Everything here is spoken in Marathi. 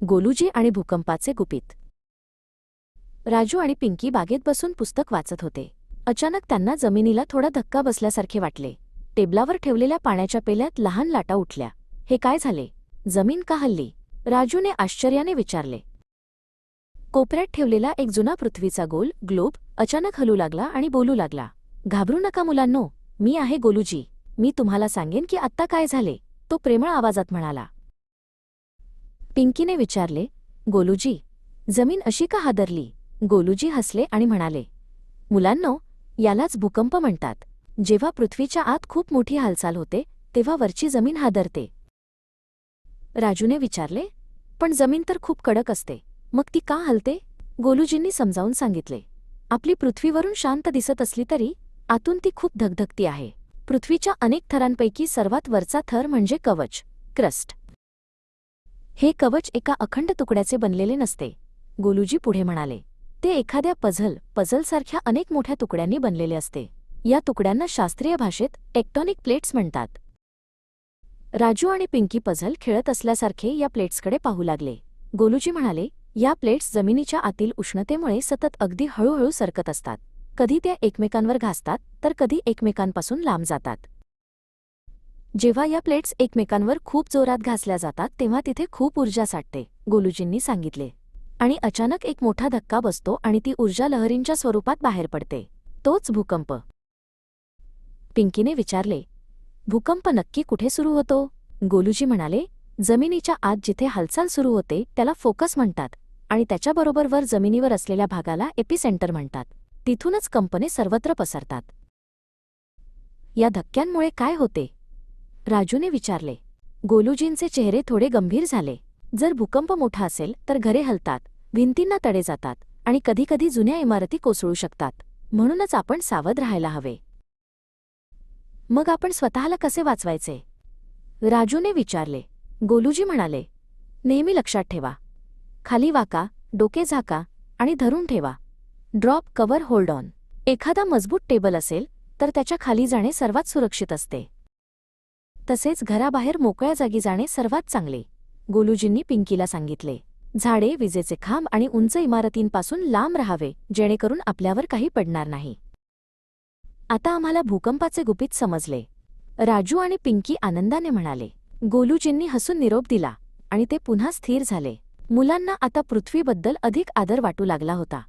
गोलूजी आणि भूकंपाचे गुपित. राजू आणि पिंकी बागेत बसून पुस्तक वाचत होते. अचानक त्यांना जमिनीला थोडा धक्का बसल्यासारखे वाटले. टेबलावर ठेवलेल्या पाण्याच्या पेल्यात लहान लाटा उठल्या. हे काय झाले? जमीन का हलली? राजूने आश्चर्याने विचारले. कोपऱ्यात ठेवलेला एक जुना पृथ्वीचा गोल ग्लोब अचानक हलू लागला आणि बोलू लागला. घाबरू नका मुलांनो, मी आहे गोलूजी. मी तुम्हाला सांगेन की आत्ता काय झाले, तो प्रेमळ आवाजात म्हणाला. पिंकीने विचारले, गोलूजी, जमीन अशी का हादरली? गोलूजी हसले आणि म्हणाले, मुलांनो, यालाच भूकंप म्हणतात. जेव्हा पृथ्वीच्या आत खूप मोठी हालचाल होते तेव्हा वरची जमीन हादरते. राजूने विचारले, पण जमीन तर खूप कडक असते, मग ती का हलते? गोलूजींनी समजावून सांगितले, आपली पृथ्वीवरून शांत दिसत असली तरी आतून ती खूप धगधगती आहे. पृथ्वीच्या अनेक थरांपैकी सर्वात वरचा थर म्हणजे कवच, क्रस्ट. हे कवच एका अखंड तुकड्याचे बनलेले नसते. गोलूजी पुढे म्हणाले, ते एखाद्या पझलसारख्या अनेक मोठ्या तुकड्यांनी बनलेले असते. या तुकड्यांना शास्त्रीय भाषेत टेक्टोनिक प्लेट्स म्हणतात. राजू आणि पिंकी पझल खेळत असल्यासारखे या प्लेट्सकडे पाहू लागले. गोलूजी म्हणाले, या प्लेट्स जमिनीच्या आतील उष्णतेमुळे सतत अगदी हळूहळू सरकत असतात. कधी त्या एकमेकांवर घासतात तर कधी एकमेकांपासून लांब जातात. जेव्हा या प्लेट्स एकमेकांवर खूप जोरात घासल्या जातात तेव्हा तिथे खूप ऊर्जा साठते, गोलूजींनी सांगितले. आणि अचानक एक मोठा धक्का बसतो आणि ती ऊर्जा लहरींच्या स्वरूपात बाहेर पडते. तोच भूकंप. पिंकीने विचारले, भूकंप नक्की कुठे सुरू होतो? गोलूजी म्हणाले, जमिनीच्या आत जिथे हालचाल सुरू होते त्याला फोकस म्हणतात आणि त्याच्याबरोबर वर जमिनीवर असलेल्या भागाला एपिसेंटर म्हणतात. तिथूनच कंपने सर्वत्र पसरतात. या धक्क्यांमुळे काय होते? राजूने विचारले. गोलूजींचे चेहरे थोडे गंभीर झाले. जर भूकंप मोठा असेल तर घरे हलतात, भिंतींना तडे जातात आणि कधीकधी जुन्या इमारती कोसळू शकतात. म्हणूनच आपण सावध राहायला हवे. मग आपण स्वतःला कसे वाचवायचे? राजूने विचारले. गोलूजी म्हणाले, नेहमी लक्षात ठेवा. खाली वाका, डोके झाका आणि धरून ठेवा. Drop, cover, hold on. एखादा मजबूत टेबल असेल तर त्याच्या खाली जाणे सर्वात सुरक्षित असते. तसेच घराबाहेर मोकळ्या जागी जाणे सर्वात चांगले, गोलूजींनी पिंकीला सांगितले. झाडे, विजेचे खांब आणि उंच इमारतींपासून लांब राहावे जेणेकरून आपल्यावर काही पडणार नाही. आता आम्हाला भूकंपाचे गुपित समजले, राजू आणि पिंकी आनंदाने म्हणाले. गोलूजींनी हसून निरोप दिला आणि ते पुन्हा स्थिर झाले. मुलांना आता पृथ्वीबद्दल अधिक आदर वाटू लागला होता.